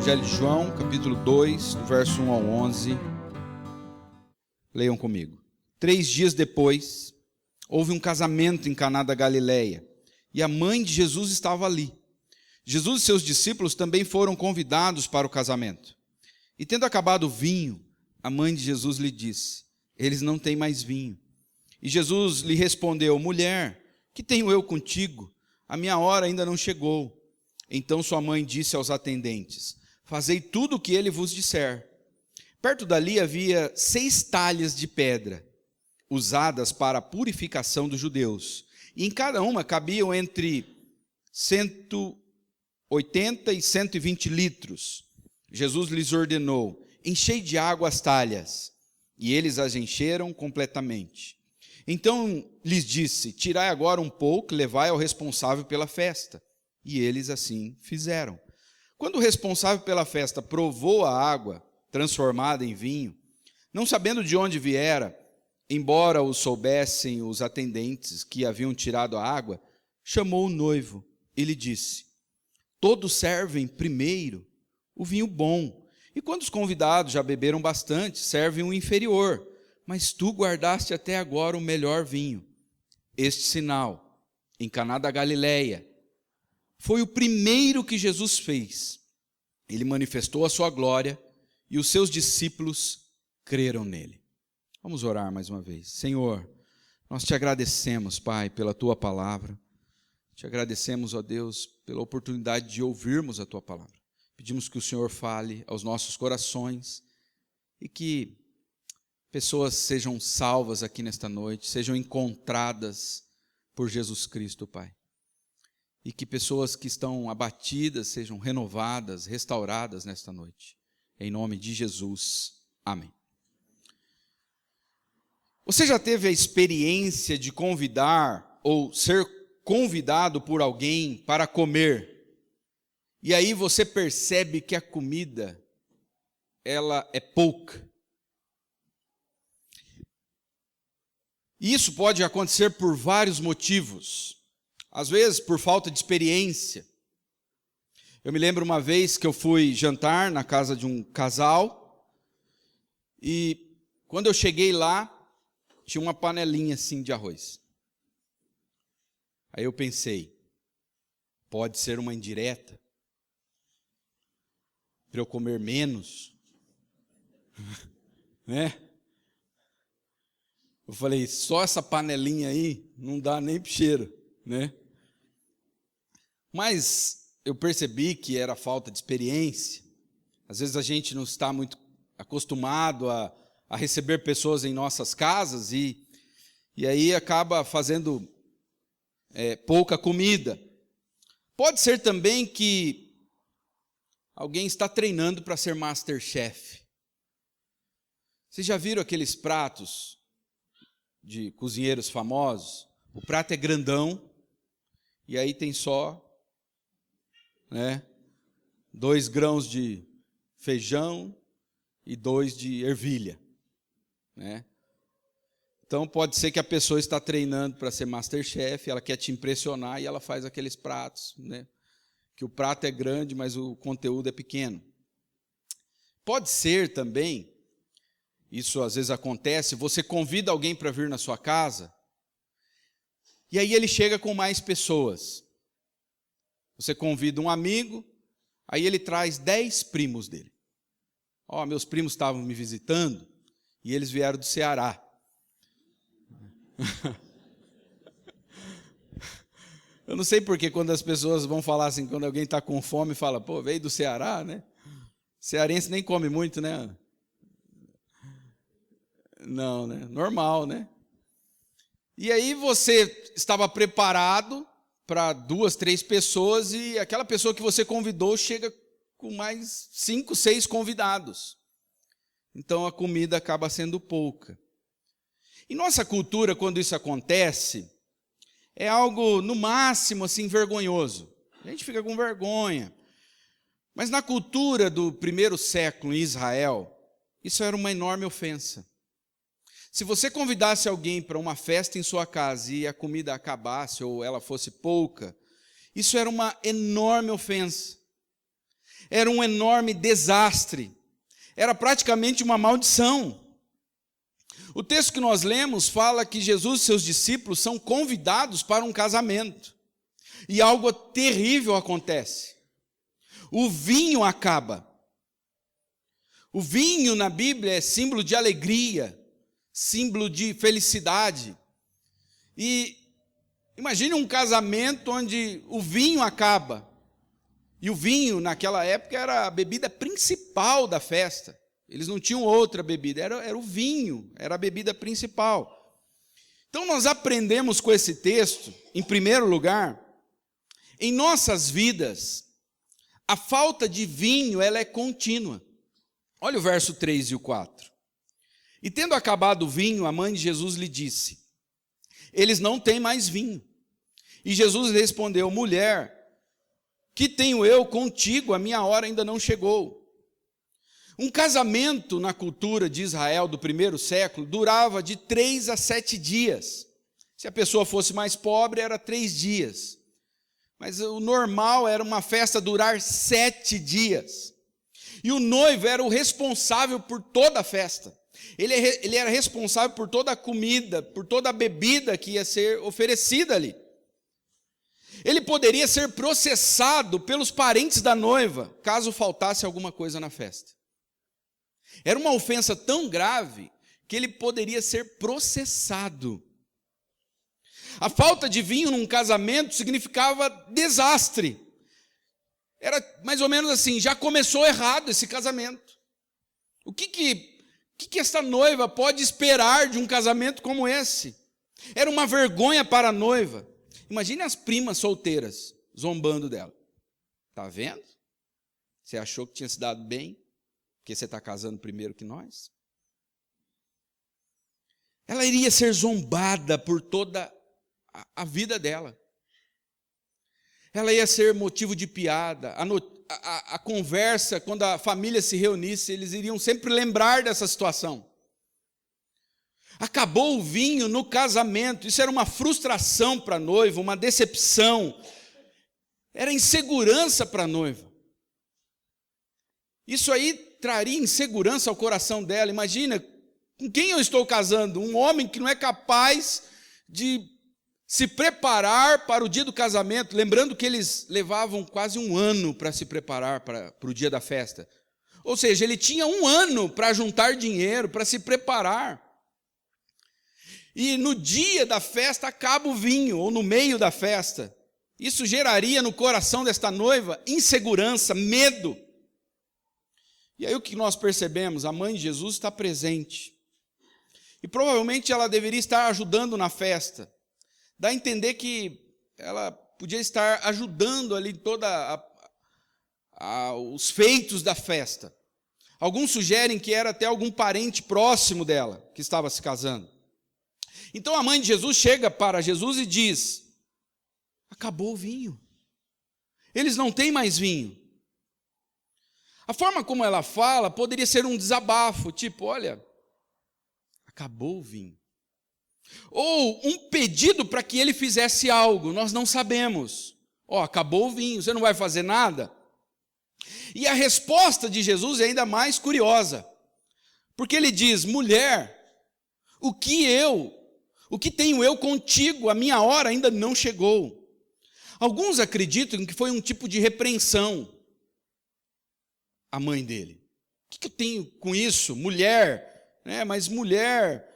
Evangelho de João, capítulo 2, do verso 1 ao 11. Leiam comigo. 3 dias depois, houve um casamento em Caná da Galileia, e a mãe de Jesus estava ali. Jesus e seus discípulos também foram convidados para o casamento. E tendo acabado o vinho, a mãe de Jesus lhe disse: eles não têm mais vinho. E Jesus lhe respondeu: mulher, que tenho eu contigo? A minha hora ainda não chegou. Então sua mãe disse aos atendentes: fazei tudo o que ele vos disser. Perto dali havia 6 talhas de pedra, usadas para a purificação dos judeus, e em cada uma cabiam entre 180 e 120 litros. Jesus lhes ordenou: enchei de água as talhas, e eles as encheram completamente. Então lhes disse: tirai agora um pouco e levai ao responsável pela festa. E eles assim fizeram. Quando o responsável pela festa provou a água transformada em vinho, não sabendo de onde viera, embora o soubessem os atendentes que haviam tirado a água, chamou o noivo e lhe disse: todos servem primeiro o vinho bom, e quando os convidados já beberam bastante, servem o inferior, mas tu guardaste até agora o melhor vinho. Este sinal, em Caná da Galileia, foi o primeiro que Jesus fez. Ele manifestou a sua glória e os seus discípulos creram nele. Vamos orar mais uma vez. Senhor, nós te agradecemos, Pai, pela tua palavra. Te agradecemos, ó Deus, pela oportunidade de ouvirmos a tua palavra. Pedimos que o Senhor fale aos nossos corações e que pessoas sejam salvas aqui nesta noite, sejam encontradas por Jesus Cristo, Pai. E que pessoas que estão abatidas sejam renovadas, restauradas nesta noite. Em nome de Jesus. Amém. Você já teve a experiência de convidar ou ser convidado por alguém para comer? E aí você percebe que a comida, ela é pouca. E isso pode acontecer por vários motivos. Às vezes por falta de experiência. Eu me lembro uma vez que eu fui jantar na casa de um casal, e quando eu cheguei lá, tinha uma panelinha assim de arroz. Aí eu pensei, pode ser uma indireta, para eu comer menos, né? Eu falei, só essa panelinha aí não dá nem pro cheiro, né? Mas eu percebi que era falta de experiência. Às vezes a gente não está muito acostumado a receber pessoas em nossas casas e aí acaba fazendo pouca comida. Pode ser também que alguém está treinando para ser MasterChef. Vocês já viram aqueles pratos de cozinheiros famosos? O prato é grandão e aí tem só 2 grãos de feijão e 2 de ervilha, né? Então pode ser que a pessoa está treinando para ser MasterChef, ela quer te impressionar e ela faz aqueles pratos, né? Que o prato é grande, mas o conteúdo é pequeno. Pode ser também, isso às vezes acontece, você convida alguém para vir na sua casa, e aí ele chega com mais pessoas. Você convida um amigo, aí ele traz 10 primos dele. Meus primos estavam me visitando e eles vieram do Ceará. Eu não sei porque quando as pessoas vão falar assim, quando alguém está com fome, fala, veio do Ceará, né? Cearense nem come muito, né? Não, né? Normal, né? E aí você estava preparado para 2, 3 pessoas e aquela pessoa que você convidou chega com mais 5, 6 convidados. Então a comida acaba sendo pouca. Em nossa cultura, quando isso acontece, é algo no máximo assim vergonhoso. A gente fica com vergonha. Mas na cultura do primeiro século em Israel, isso era uma enorme ofensa. Se você convidasse alguém para uma festa em sua casa e a comida acabasse ou ela fosse pouca, isso era uma enorme ofensa. era um enorme desastre, era praticamente uma maldição. O texto que nós lemos fala que Jesus e seus discípulos são convidados para um casamento, e algo terrível acontece. O vinho acaba. O vinho na Bíblia é símbolo de alegria, símbolo de felicidade. E imagine um casamento onde o vinho acaba. E o vinho, naquela época, era a bebida principal da festa. Eles não tinham outra bebida, era o vinho, era a bebida principal. Então nós aprendemos com esse texto, em primeiro lugar, em nossas vidas, a falta de vinho ela é contínua. Olha o verso 3 e o 4. E tendo acabado o vinho, a mãe de Jesus lhe disse: eles não têm mais vinho. E Jesus respondeu: mulher, que tenho eu contigo? A minha hora ainda não chegou. Um casamento na cultura de Israel do primeiro século durava de 3 a 7 dias. Se a pessoa fosse mais pobre, era 3 dias. Mas o normal era uma festa durar 7 dias. E o noivo era o responsável por toda a festa. Ele era responsável por toda a comida, por toda a bebida que ia ser oferecida ali. Ele poderia ser processado pelos parentes da noiva, caso faltasse alguma coisa na festa. Era uma ofensa tão grave que ele poderia ser processado. A falta de vinho num casamento significava desastre. Era mais ou menos assim, já começou errado esse casamento. O que essa noiva pode esperar de um casamento como esse? Era uma vergonha para a noiva. Imagine as primas solteiras zombando dela. Está vendo? Você achou que tinha se dado bem? Porque você está casando primeiro que nós? Ela iria ser zombada por toda a vida dela. Ela ia ser motivo de piada. A conversa, quando a família se reunisse, eles iriam sempre lembrar dessa situação. Acabou o vinho no casamento. Isso era uma frustração para a noiva, uma decepção. Era insegurança para a noiva. Isso aí traria insegurança ao coração dela. Imagina, com quem eu estou casando? Um homem que não é capaz de se preparar para o dia do casamento, lembrando que eles levavam quase 1 ano para se preparar para o dia da festa. Ou seja, ele tinha 1 ano para juntar dinheiro, para se preparar. E no dia da festa acaba o vinho, ou no meio da festa. Isso geraria no coração desta noiva insegurança, medo. E aí o que nós percebemos? A mãe de Jesus está presente. E provavelmente ela deveria estar ajudando na festa. Dá a entender que ela podia estar ajudando ali toda os feitos da festa. Alguns sugerem que era até algum parente próximo dela que estava se casando. Então a mãe de Jesus chega para Jesus e diz: acabou o vinho. Eles não têm mais vinho. A forma como ela fala poderia ser um desabafo, tipo, olha, acabou o vinho. Ou um pedido para que ele fizesse algo, nós não sabemos. Acabou o vinho, você não vai fazer nada? E a resposta de Jesus é ainda mais curiosa, porque ele diz: mulher, o que tenho eu contigo? A minha hora ainda não chegou. Alguns acreditam que foi um tipo de repreensão à mãe dele. O que eu tenho com isso? Mulher, né? Mas mulher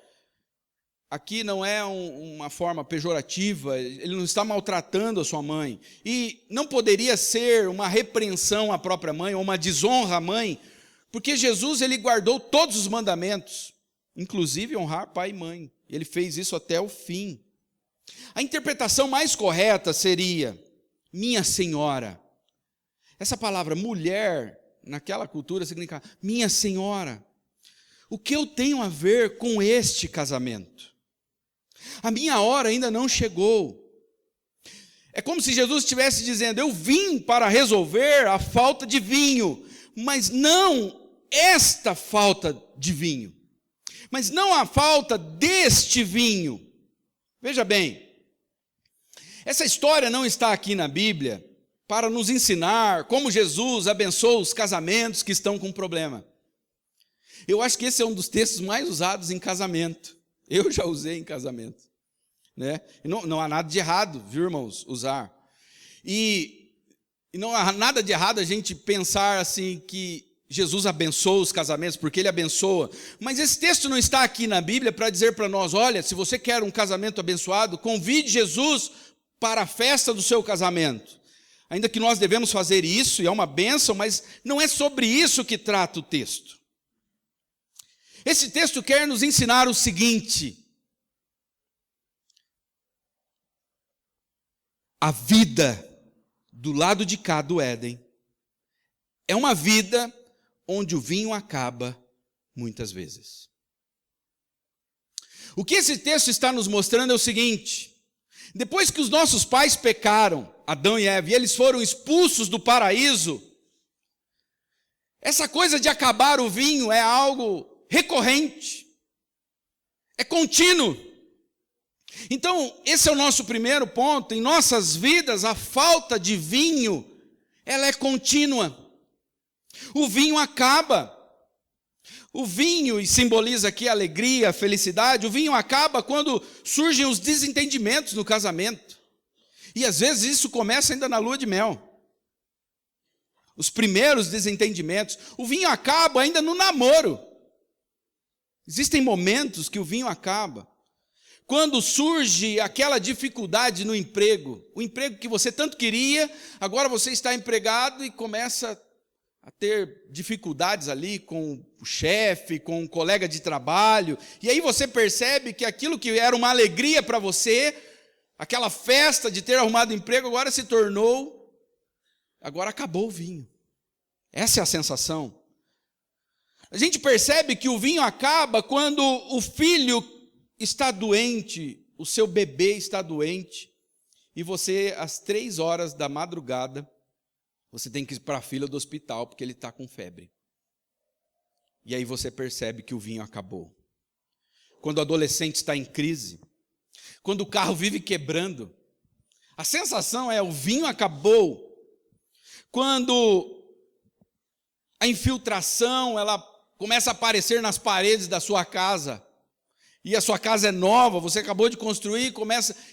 aqui não é uma forma pejorativa, ele não está maltratando a sua mãe. E não poderia ser uma repreensão à própria mãe, ou uma desonra à mãe, porque Jesus ele guardou todos os mandamentos, inclusive honrar pai e mãe. Ele fez isso até o fim. A interpretação mais correta seria: minha senhora. Essa palavra mulher, naquela cultura, significa minha senhora. O que eu tenho a ver com este casamento? A minha hora ainda não chegou. É como se Jesus estivesse dizendo: eu vim para resolver a falta de vinho, mas não esta falta de vinho, mas não a falta deste vinho. Veja bem, essa história não está aqui na Bíblia para nos ensinar como Jesus abençoa os casamentos que estão com problema. Eu acho que esse é um dos textos mais usados em casamento. Eu já usei em casamento, né? Não há nada de errado, viu, irmãos, usar. E não há nada de errado a gente pensar assim que Jesus abençoa os casamentos, porque Ele abençoa. Mas esse texto não está aqui na Bíblia para dizer para nós, olha, se você quer um casamento abençoado, convide Jesus para a festa do seu casamento. Ainda que nós devemos fazer isso, e é uma bênção, mas não é sobre isso que trata o texto. Esse texto quer nos ensinar o seguinte: a vida do lado de cá do Éden é uma vida onde o vinho acaba muitas vezes. O que esse texto está nos mostrando é o seguinte: depois que os nossos pais pecaram, Adão e Eva, e eles foram expulsos do paraíso, essa coisa de acabar o vinho é algo recorrente, é contínuo. Então, esse é o nosso primeiro ponto. Em nossas vidas, a falta de vinho, ela é contínua. O vinho acaba. O vinho, e simboliza aqui a alegria, a felicidade, o vinho acaba quando surgem os desentendimentos no casamento. E às vezes isso começa ainda na lua de mel. Os primeiros desentendimentos. O vinho acaba ainda no namoro. Existem momentos que o vinho acaba. Quando surge aquela dificuldade no emprego, o emprego que você tanto queria, agora você está empregado e começa a ter dificuldades ali com o chefe, com um colega de trabalho, e aí você percebe que aquilo que era uma alegria para você, aquela festa de ter arrumado emprego, agora se tornou, agora acabou o vinho. Essa é a sensação. A gente percebe que o vinho acaba quando o filho está doente, o seu bebê está doente, e você, às 3 horas da madrugada, você tem que ir para a fila do hospital, porque ele está com febre. E aí você percebe que o vinho acabou. Quando o adolescente está em crise, quando o carro vive quebrando, a sensação é: o vinho acabou. Quando a infiltração, ela começa a aparecer nas paredes da sua casa, e a sua casa é nova, você acabou de construir,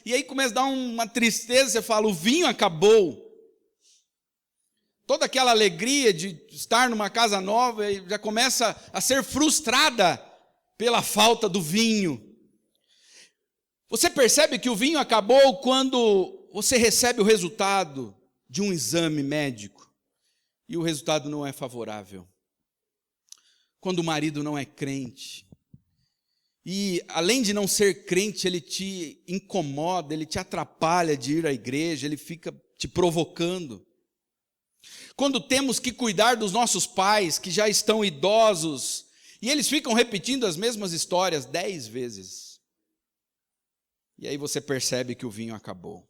e aí começa a dar uma tristeza, você fala: o vinho acabou. Toda aquela alegria de estar numa casa nova já começa a ser frustrada pela falta do vinho. Você percebe que o vinho acabou quando você recebe o resultado de um exame médico e o resultado não é favorável. Quando o marido não é crente e, além de não ser crente, ele te incomoda, ele te atrapalha de ir à igreja, ele fica te provocando. Quando temos que cuidar dos nossos pais, que já estão idosos, e eles ficam repetindo as mesmas histórias 10 vezes. E aí você percebe que o vinho acabou.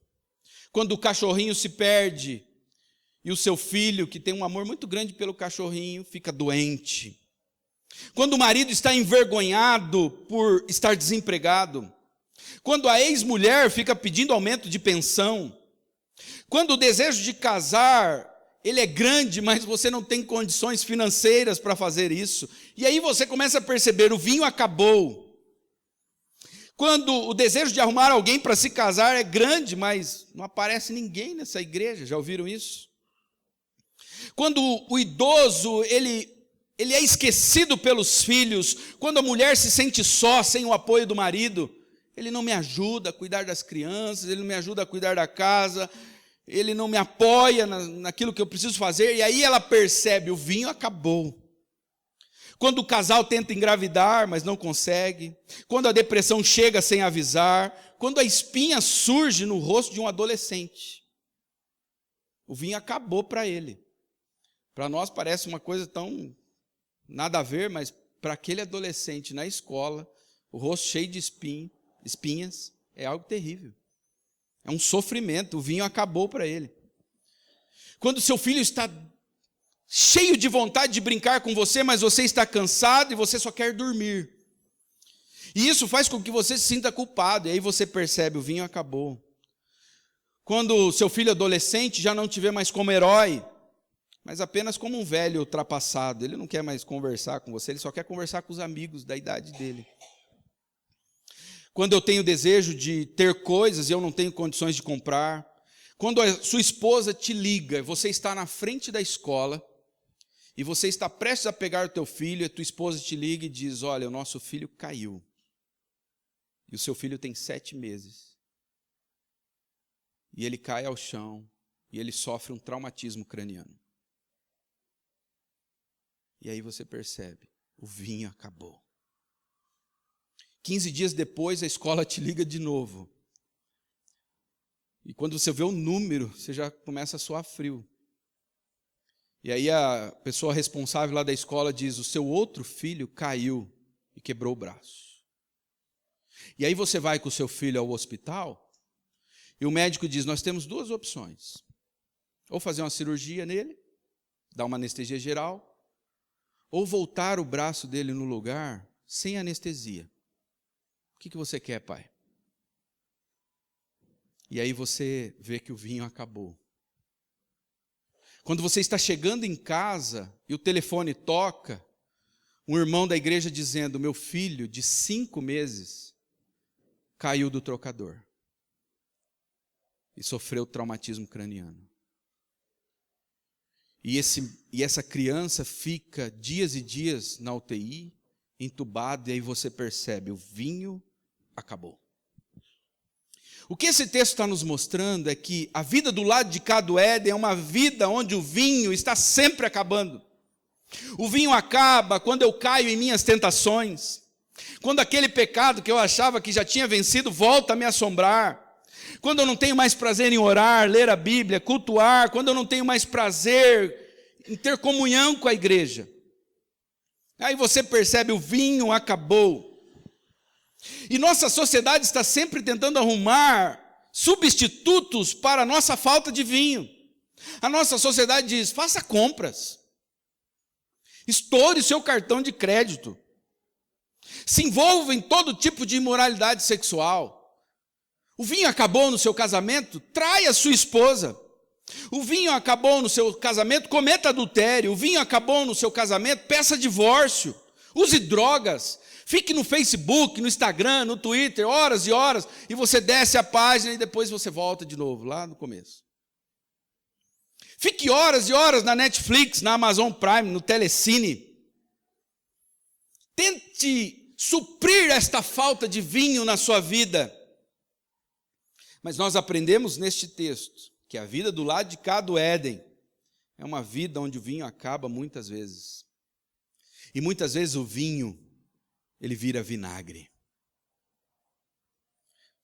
Quando o cachorrinho se perde, e o seu filho, que tem um amor muito grande pelo cachorrinho, fica doente. Quando o marido está envergonhado por estar desempregado. Quando a ex-mulher fica pedindo aumento de pensão. Quando o desejo de casar, ele é grande, mas você não tem condições financeiras para fazer isso. E aí você começa a perceber: o vinho acabou. Quando o desejo de arrumar alguém para se casar é grande, mas não aparece ninguém nessa igreja. Já ouviram isso? Quando o idoso, ele é esquecido pelos filhos. Quando a mulher se sente só, sem o apoio do marido. Ele não me ajuda a cuidar das crianças, ele não me ajuda a cuidar da casa, ele não me apoia naquilo que eu preciso fazer, e aí ela percebe: o vinho acabou. Quando o casal tenta engravidar, mas não consegue. Quando a depressão chega sem avisar. Quando a espinha surge no rosto de um adolescente. O vinho acabou para ele. Para nós parece uma coisa tão nada a ver, mas para aquele adolescente na escola, o rosto cheio de espinhas, é algo terrível. É um sofrimento, o vinho acabou para ele. Quando seu filho está cheio de vontade de brincar com você, mas você está cansado e você só quer dormir. E isso faz com que você se sinta culpado, e aí você percebe: o vinho acabou. Quando seu filho adolescente já não te vê mais como herói, mas apenas como um velho ultrapassado. Ele não quer mais conversar com você, ele só quer conversar com os amigos da idade dele. Quando eu tenho desejo de ter coisas e eu não tenho condições de comprar. Quando a sua esposa te liga, você está na frente da escola e você está prestes a pegar o teu filho, e a tua esposa te liga e diz: olha, o nosso filho caiu. E o seu filho tem 7 meses. E ele cai ao chão e ele sofre um traumatismo craniano. E aí você percebe, o vinho acabou. 15 dias depois, a escola te liga de novo. E quando você vê o número, você já começa a suar frio. E aí a pessoa responsável lá da escola diz: o seu outro filho caiu e quebrou o braço. E aí você vai com o seu filho ao hospital, e o médico diz: nós temos 2 opções. Ou fazer uma cirurgia nele, dar uma anestesia geral, ou voltar o braço dele no lugar sem anestesia. O que você quer, pai? E aí você vê que o vinho acabou. Quando você está chegando em casa e o telefone toca, um irmão da igreja dizendo: meu filho de 5 meses caiu do trocador e sofreu traumatismo craniano. E essa criança fica dias e dias na UTI, entubado, e aí você percebe, o vinho acabou. O que esse texto está nos mostrando é que a vida do lado de cá do Éden é uma vida onde o vinho está sempre acabando. O vinho acaba quando eu caio em minhas tentações, quando aquele pecado que eu achava que já tinha vencido volta a me assombrar, quando eu não tenho mais prazer em orar, ler a Bíblia, cultuar, quando eu não tenho mais prazer em ter comunhão com a igreja. Aí você percebe, o vinho acabou. E nossa sociedade está sempre tentando arrumar substitutos para a nossa falta de vinho. A nossa sociedade diz: faça compras, estoure o seu cartão de crédito, se envolva em todo tipo de imoralidade sexual. O vinho acabou no seu casamento? Traia sua esposa. O vinho acabou no seu casamento? Cometa adultério. O vinho acabou no seu casamento? Peça divórcio. Use drogas. Fique no Facebook, no Instagram, no Twitter, horas e horas, e você desce a página e depois você volta de novo, lá no começo. Fique horas e horas na Netflix, na Amazon Prime, no Telecine. Tente suprir esta falta de vinho na sua vida. Mas nós aprendemos neste texto que a vida do lado de cá do Éden é uma vida onde o vinho acaba muitas vezes. E muitas vezes o vinho, ele vira vinagre.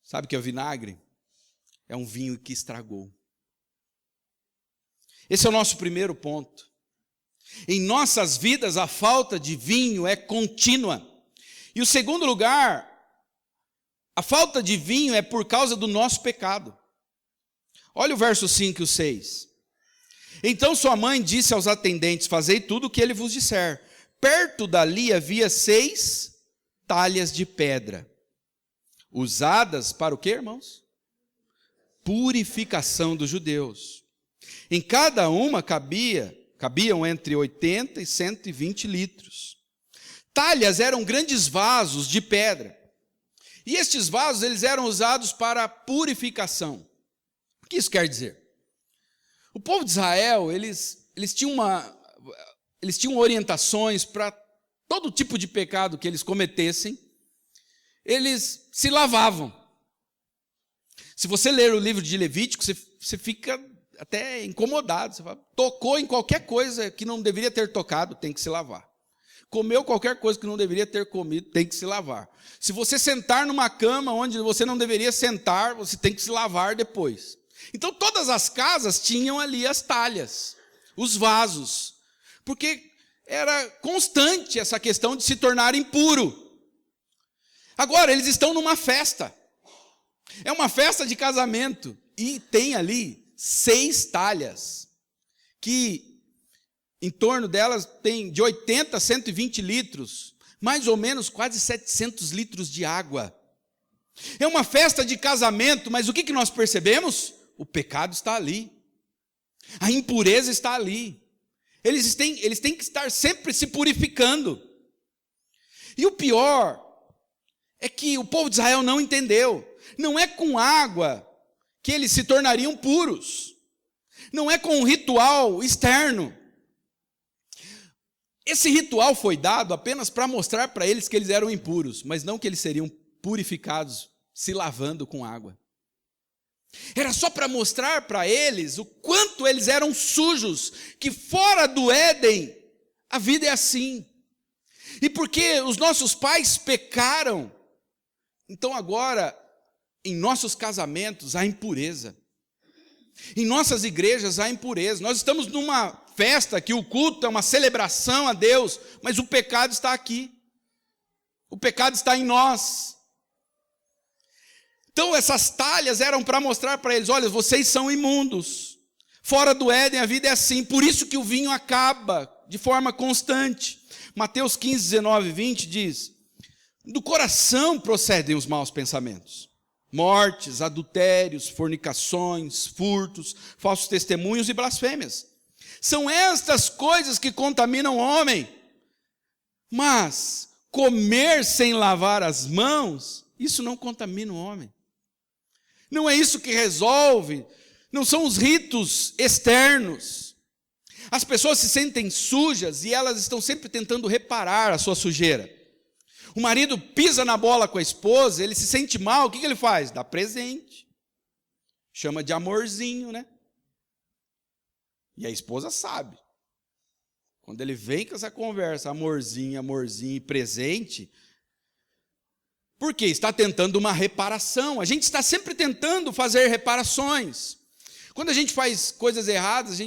Sabe o que é o vinagre? É um vinho que estragou. Esse é o nosso primeiro ponto. Em nossas vidas, a falta de vinho é contínua. E o segundo lugar, a falta de vinho é por causa do nosso pecado. Olha o verso 5 e o 6. Então sua mãe disse aos atendentes: fazei tudo o que ele vos disser. Perto dali havia 6 talhas de pedra, usadas para o quê, irmãos? Purificação dos judeus. Em cada uma cabiam entre 80 e 120 litros. Talhas eram grandes vasos de pedra. E estes vasos, eles eram usados para purificação. O que isso quer dizer? O povo de Israel, eles tinham orientações para todo tipo de pecado que eles cometessem, eles se lavavam. Se você ler o livro de Levítico, você fica até incomodado. Você fala, tocou em qualquer coisa que não deveria ter tocado, tem que se lavar. Comeu qualquer coisa que não deveria ter comido, tem que se lavar. Se você sentar numa cama onde você não deveria sentar, você tem que se lavar depois. Então todas as casas tinham ali as talhas, os vasos, porque era constante essa questão de se tornar impuro. Agora, eles estão numa festa. É uma festa de casamento. E tem ali 6 talhas, que em torno delas tem de 80 a 120 litros, mais ou menos quase 700 litros de água. É uma festa de casamento, mas o que nós percebemos? O pecado está ali. A impureza está ali. Eles têm que estar sempre se purificando. E o pior é que o povo de Israel não entendeu. Não é com água que eles se tornariam puros. Não é com um ritual externo. Esse ritual foi dado apenas para mostrar para eles que eles eram impuros, mas não que eles seriam purificados se lavando com água. Era só para mostrar para eles o quanto eles eram sujos, que fora do Éden a vida é assim. E porque os nossos pais pecaram, então agora em nossos casamentos há impureza. Em nossas igrejas há impureza. Nós estamos numa festa que o culto é uma celebração a Deus, mas o pecado está aqui. O pecado está em nós. Então essas talhas eram para mostrar para eles, olha, vocês são imundos. Fora do Éden a vida é assim, por isso que o vinho acaba de forma constante. Mateus 15, 19 e 20 diz, do coração procedem os maus pensamentos. Mortes, adultérios, fornicações, furtos, falsos testemunhos e blasfêmias. São estas coisas que contaminam o homem. Mas comer sem lavar as mãos, isso não contamina o homem. Não é isso que resolve, não são os ritos externos. As pessoas se sentem sujas e elas estão sempre tentando reparar a sua sujeira. O marido pisa na bola com a esposa, ele se sente mal, o que ele faz? Dá presente. Chama de amorzinho, né? E a esposa sabe. Quando ele vem com essa conversa, amorzinho, amorzinho e presente, porque está tentando uma reparação. A gente está sempre tentando fazer reparações. Quando a gente faz coisas erradas,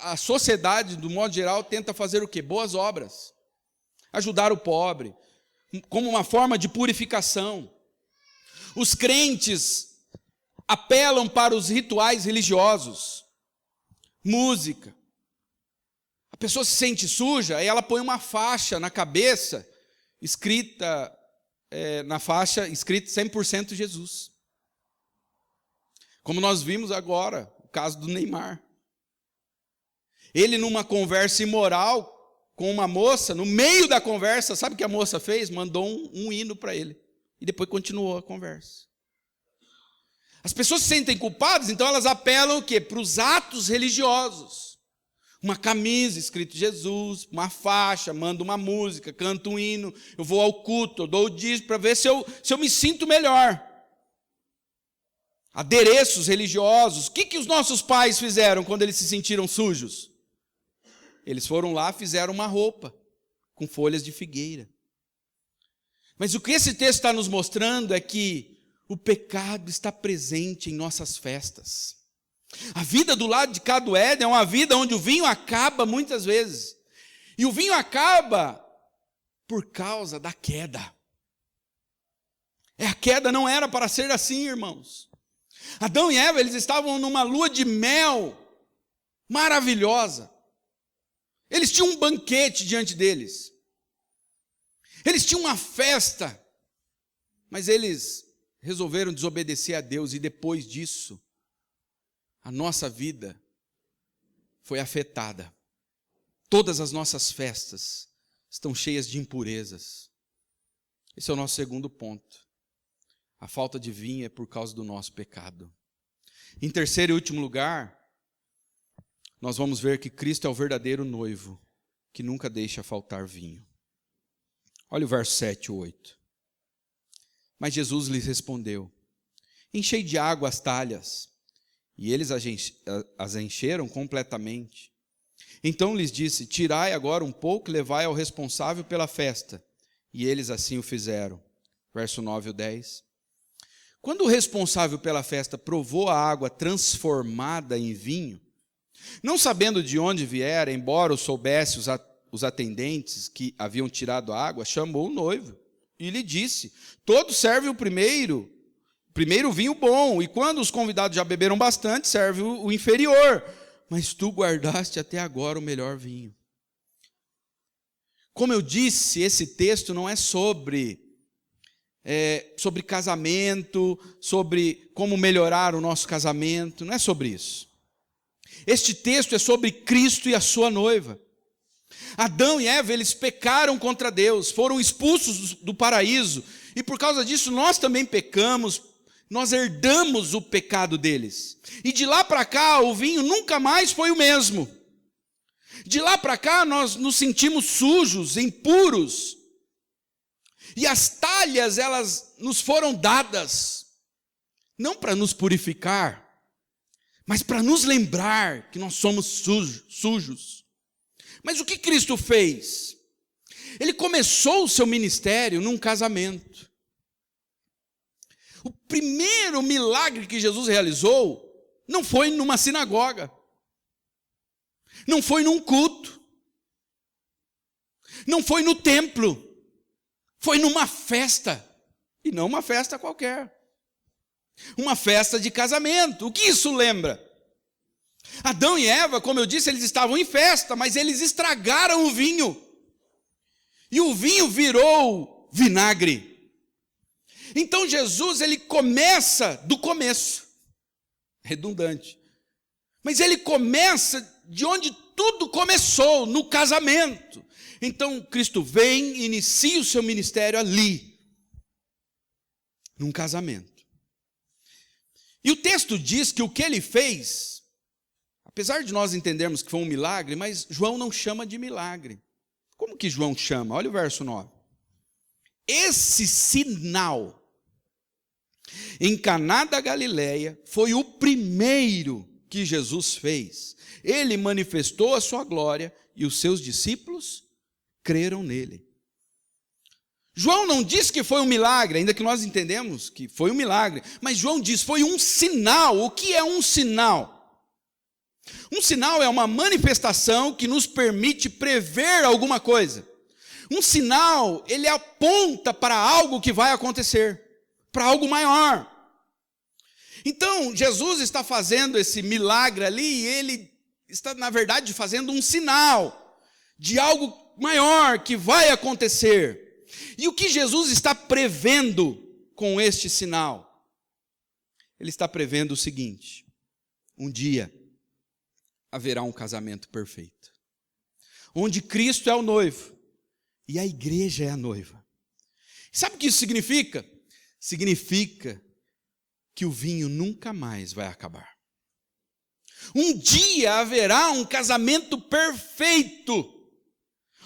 a sociedade, do modo geral, tenta fazer o quê? Boas obras. Ajudar o pobre, como uma forma de purificação. Os crentes apelam para os rituais religiosos. Música. A pessoa se sente suja, aí ela põe uma faixa na cabeça, na faixa, escrito 100% Jesus. Como nós vimos agora, o caso do Neymar. Ele numa conversa imoral com uma moça, no meio da conversa, sabe o que a moça fez? Mandou um hino para ele. E depois continuou a conversa. As pessoas se sentem culpadas, então elas apelam o quê? Para os atos religiosos. Uma camisa escrito Jesus, uma faixa, mando uma música, canto um hino, eu vou ao culto, eu dou o dízimo para ver se eu me sinto melhor. Adereços religiosos. O que os nossos pais fizeram quando eles se sentiram sujos? Eles foram lá, fizeram uma roupa com folhas de figueira. Mas o que esse texto está nos mostrando é que o pecado está presente em nossas festas. A vida do lado de cá do Éden é uma vida onde o vinho acaba muitas vezes. E o vinho acaba por causa da queda. A queda não era para ser assim, irmãos. Adão e Eva, eles estavam numa lua de mel maravilhosa. Eles tinham um banquete diante deles. Eles tinham uma festa. Mas eles resolveram desobedecer a Deus. E depois disso, a nossa vida foi afetada. Todas as nossas festas estão cheias de impurezas. Esse é o nosso segundo ponto. A falta de vinho é por causa do nosso pecado. Em terceiro e último lugar, nós vamos ver que Cristo é o verdadeiro noivo, que nunca deixa faltar vinho. Olha o verso 7 e 8. Mas Jesus lhes respondeu, enchei de água as talhas, e eles as encheram completamente. Então lhes disse, tirai agora um pouco e levai ao responsável pela festa. E eles assim o fizeram. Verso 9 e 10. Quando o responsável pela festa provou a água transformada em vinho, não sabendo de onde viera, embora o soubesse os atendentes que haviam tirado a água, chamou o noivo e lhe disse, todos servem o primeiro vinho bom, e quando os convidados já beberam bastante, serve o inferior, mas tu guardaste até agora o melhor vinho. Como eu disse, esse texto não é sobre sobre casamento, sobre como melhorar o nosso casamento. Não é sobre isso. Este texto é sobre Cristo e a sua noiva. Adão e Eva, eles pecaram contra Deus, foram expulsos do paraíso, e por causa disso nós também pecamos, nós herdamos o pecado deles. E de lá para cá, o vinho nunca mais foi o mesmo. De lá para cá, nós nos sentimos sujos, impuros. E as talhas, elas nos foram dadas, não para nos purificar, mas para nos lembrar que nós somos sujos. Mas o que Cristo fez? Ele começou o seu ministério num casamento. O primeiro milagre que Jesus realizou não foi numa sinagoga, não foi num culto, não foi no templo, foi numa festa, e não uma festa qualquer, uma festa de casamento. O que isso lembra? Adão e Eva, como eu disse, eles estavam em festa, mas eles estragaram o vinho, e o vinho virou vinagre. Então Jesus, ele começa do começo, redundante, mas ele começa de onde tudo começou, no casamento. Então Cristo vem e inicia o seu ministério ali, num casamento. E o texto diz que o que ele fez, apesar de nós entendermos que foi um milagre, mas João não chama de milagre. Como que João chama? Olha o verso 9. Esse sinal em Caná da Galileia foi o primeiro que Jesus fez. Ele manifestou a sua glória e os seus discípulos creram nele. João não diz que foi um milagre, ainda que nós entendemos que foi um milagre, mas João diz foi um sinal. O que é um sinal? Um sinal é uma manifestação que nos permite prever alguma coisa. Um sinal, ele aponta para algo que vai acontecer, para algo maior. Então, Jesus está fazendo esse milagre ali, e ele está, na verdade, fazendo um sinal de algo maior que vai acontecer. E o que Jesus está prevendo com este sinal? Ele está prevendo o seguinte: um dia haverá um casamento perfeito, onde Cristo é o noivo e a igreja é a noiva. Sabe o que isso significa? Significa que o vinho nunca mais vai acabar. Um dia haverá um casamento perfeito,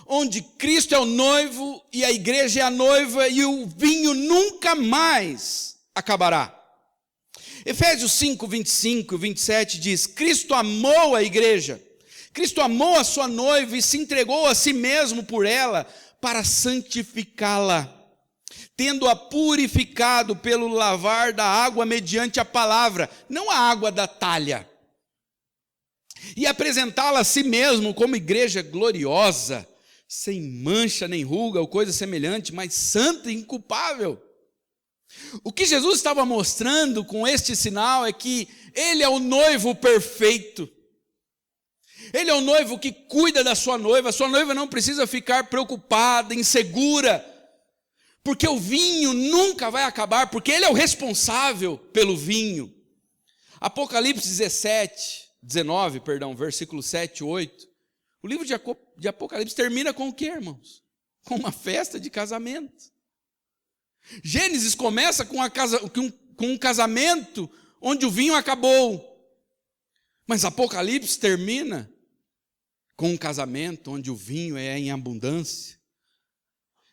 onde Cristo é o noivo e a igreja é a noiva, e o vinho nunca mais acabará. Efésios 5, 25 e 27 diz: Cristo amou a igreja, Cristo amou a sua noiva e se entregou a si mesmo por ela, para santificá-la, tendo-a purificado pelo lavar da água mediante a palavra, não a água da talha, e apresentá-la a si mesmo como igreja gloriosa, sem mancha nem ruga ou coisa semelhante, mas santa e inculpável. O que Jesus estava mostrando com este sinal é que ele é o noivo perfeito. Ele é o noivo que cuida da sua noiva. A sua noiva não precisa ficar preocupada, insegura, porque o vinho nunca vai acabar, porque ele é o responsável pelo vinho. Apocalipse 19, versículo 7 e 8. O livro de Apocalipse termina com o quê, irmãos? Com uma festa de casamento. Gênesis começa com um casamento onde o vinho acabou. Mas Apocalipse termina com um casamento onde o vinho é em abundância.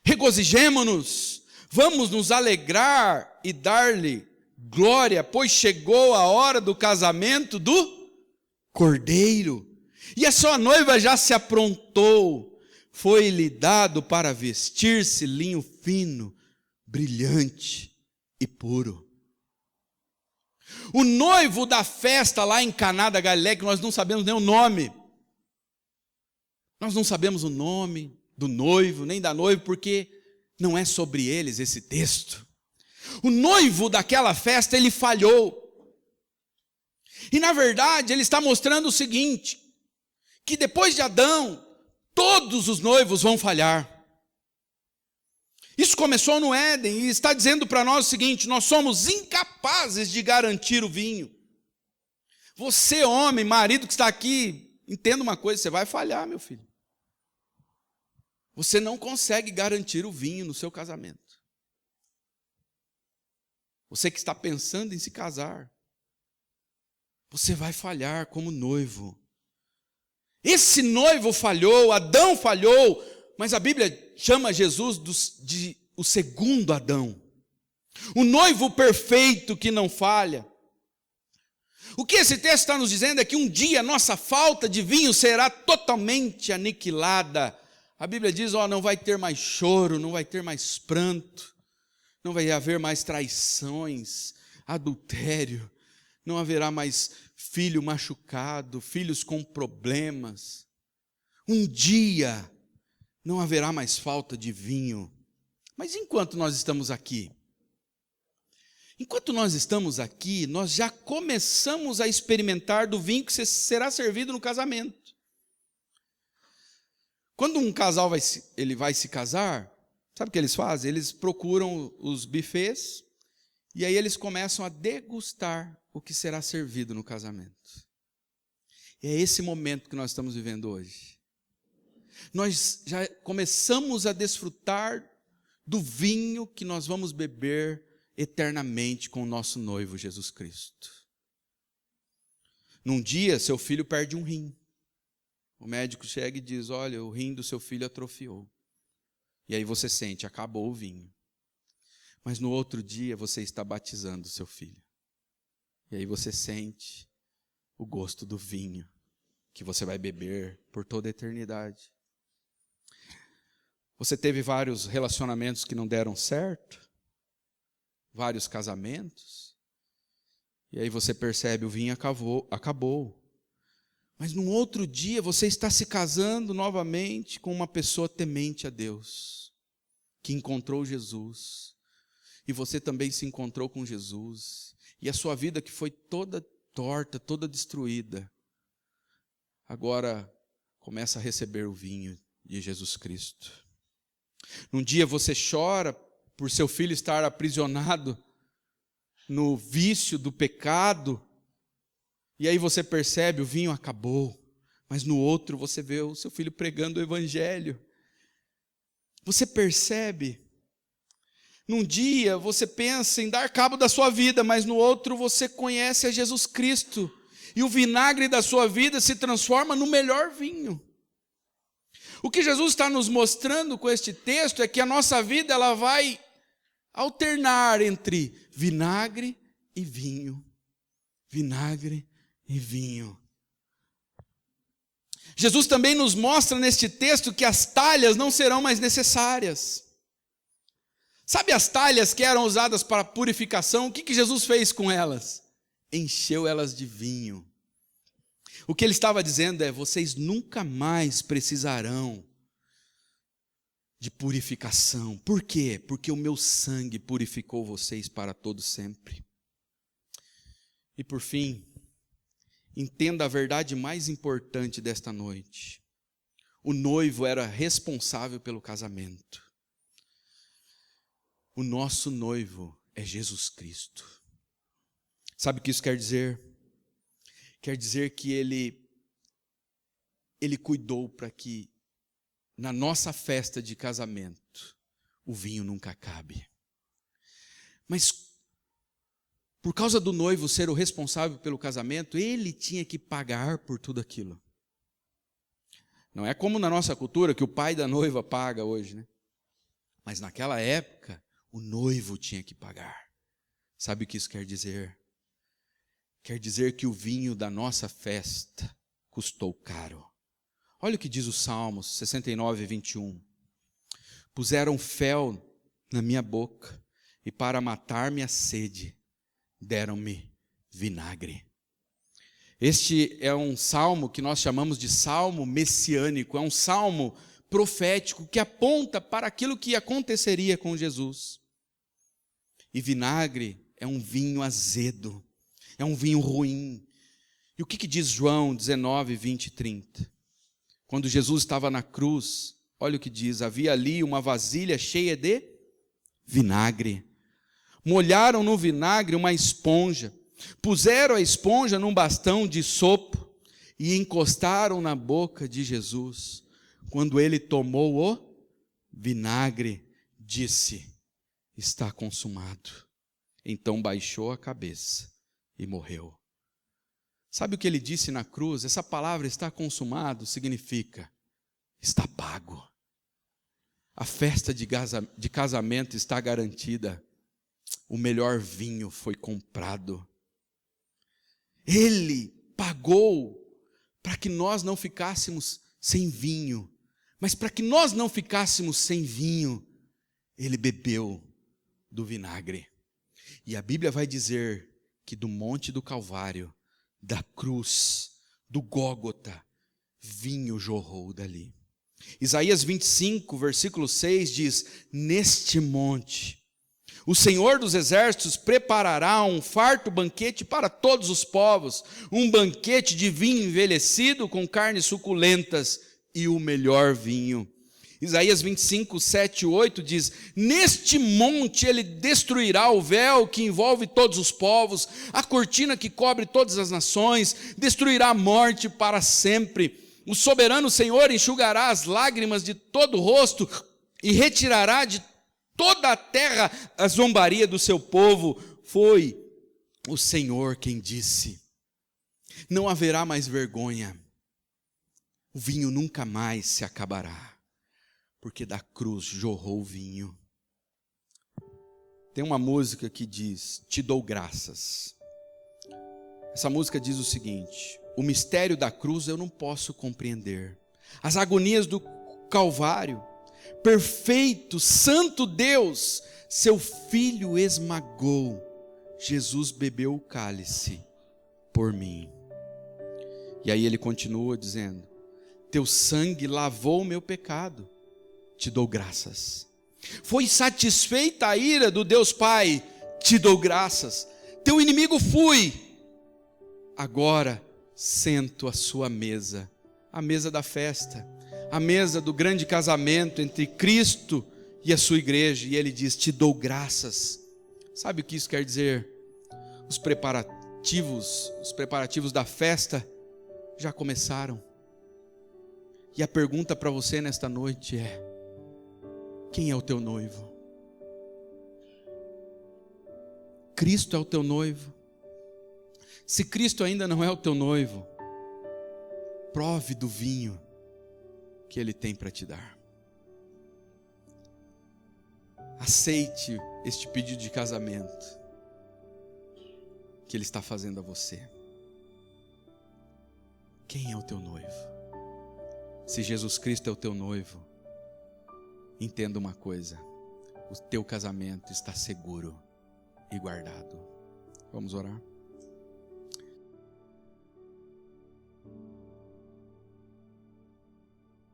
Regozijemo-nos, vamos nos alegrar e dar-lhe glória, pois chegou a hora do casamento do Cordeiro. E a sua noiva já se aprontou, foi-lhe dado para vestir-se linho fino, brilhante e puro. O noivo da festa lá em Caná da Galileia, que nós não sabemos nem o nome, nós não sabemos o nome do noivo, nem da noiva, porque não é sobre eles esse texto. O noivo daquela festa, ele falhou. E na verdade, ele está mostrando o seguinte: que depois de Adão, todos os noivos vão falhar. Isso começou no Éden e está dizendo para nós o seguinte: nós somos incapazes de garantir o vinho. Você, homem, marido que está aqui, entenda uma coisa, você vai falhar, meu filho. Você não consegue garantir o vinho no seu casamento. Você que está pensando em se casar, você vai falhar como noivo. Esse noivo falhou, Adão falhou, mas a Bíblia chama Jesus de o segundo Adão. O noivo perfeito que não falha. O que esse texto está nos dizendo é que um dia nossa falta de vinho será totalmente aniquilada. A Bíblia diz, não vai ter mais choro, não vai ter mais pranto, não vai haver mais traições, adultério, não haverá mais filho machucado, filhos com problemas. Um dia não haverá mais falta de vinho. Mas enquanto nós estamos aqui, nós já começamos a experimentar do vinho que será servido no casamento. Quando um casal vai se casar, sabe o que eles fazem? Eles procuram os buffets e aí eles começam a degustar o que será servido no casamento. E é esse momento que nós estamos vivendo hoje. Nós já começamos a desfrutar do vinho que nós vamos beber eternamente com o nosso noivo Jesus Cristo. Num dia, seu filho perde um rim. O médico chega e diz, olha, o rim do seu filho atrofiou. E aí você sente, acabou o vinho. Mas no outro dia você está batizando o seu filho. E aí você sente o gosto do vinho que você vai beber por toda a eternidade. Você teve vários relacionamentos que não deram certo, vários casamentos, e aí você percebe o vinho acabou. Mas num outro dia você está se casando novamente com uma pessoa temente a Deus, que encontrou Jesus, e você também se encontrou com Jesus, e a sua vida que foi toda torta, toda destruída, agora começa a receber o vinho de Jesus Cristo. Num dia você chora por seu filho estar aprisionado no vício do pecado, e aí você percebe, o vinho acabou, mas no outro você vê o seu filho pregando o evangelho. Você percebe, num dia você pensa em dar cabo da sua vida, mas no outro você conhece a Jesus Cristo, e o vinagre da sua vida se transforma no melhor vinho. O que Jesus está nos mostrando com este texto é que a nossa vida ela vai alternar entre vinagre e vinho. Vinagre e vinho. Jesus também nos mostra neste texto que as talhas não serão mais necessárias. Sabe as talhas que eram usadas para purificação? O que Jesus fez com elas? Encheu elas de vinho. O que ele estava dizendo é, vocês nunca mais precisarão de purificação. Por quê? Porque o meu sangue purificou vocês para todo sempre. E por fim, entenda a verdade mais importante desta noite. O noivo era responsável pelo casamento. O nosso noivo é Jesus Cristo. Sabe o que isso quer dizer? Quer dizer que ele cuidou para que na nossa festa de casamento o vinho nunca acabe. Mas por causa do noivo ser o responsável pelo casamento, ele tinha que pagar por tudo aquilo. Não é como na nossa cultura que o pai da noiva paga hoje, né? Mas naquela época, o noivo tinha que pagar. Sabe o que isso quer dizer? Quer dizer que o vinho da nossa festa custou caro. Olha o que diz o Salmos 69, 21. Puseram fel na minha boca e para matar-me a sede, deram-me vinagre. Este é um salmo que nós chamamos de salmo messiânico, é um salmo profético que aponta para aquilo que aconteceria com Jesus. E vinagre é um vinho azedo, é um vinho ruim. E o que diz João 19, 20 e 30? Quando Jesus estava na cruz, olha o que diz, havia ali uma vasilha cheia de vinagre. Molharam no vinagre uma esponja, puseram a esponja num bastão de sopo e encostaram na boca de Jesus. Quando ele tomou o vinagre, disse: está consumado. Então baixou a cabeça e morreu. Sabe o que ele disse na cruz? Essa palavra está consumado significa está pago. A festa de casamento está garantida. O melhor vinho foi comprado. Ele pagou para que nós não ficássemos sem vinho. Mas para que nós não ficássemos sem vinho, ele bebeu do vinagre. E a Bíblia vai dizer que do Monte do Calvário, da cruz, do Gólgota, vinho jorrou dali. Isaías 25, versículo 6 diz: neste monte o Senhor dos Exércitos preparará um farto banquete para todos os povos, um banquete de vinho envelhecido com carnes suculentas e o melhor vinho. Isaías 25, 7 e 8 diz: neste monte ele destruirá o véu que envolve todos os povos, a cortina que cobre todas as nações, destruirá a morte para sempre. O soberano Senhor enxugará as lágrimas de todo o rosto e retirará de toda a terra a zombaria do seu povo. Foi o Senhor quem disse: não haverá mais vergonha, o vinho nunca mais se acabará, porque da cruz jorrou o vinho. Tem uma música que diz: te dou graças. Essa música diz o seguinte: o mistério da cruz eu não posso compreender, as agonias do Calvário, perfeito, santo Deus, seu filho esmagou, Jesus bebeu o cálice por mim. E aí ele continua dizendo: teu sangue lavou o meu pecado, te dou graças. Foi satisfeita a ira do Deus Pai, te dou graças. Teu inimigo fui, agora sento à sua mesa, a mesa da festa, a mesa do grande casamento entre Cristo e a sua igreja. E ele diz: te dou graças. Sabe o que isso quer dizer? Os preparativos da festa já começaram. E a pergunta para você nesta noite é: quem é o teu noivo? Cristo é o teu noivo? Se Cristo ainda não é o teu noivo, prove do vinho que Ele tem para te dar. Aceite este pedido de casamento que Ele está fazendo a você. Quem é o teu noivo? Se Jesus Cristo é o teu noivo, entenda uma coisa: o teu casamento está seguro e guardado. Vamos orar?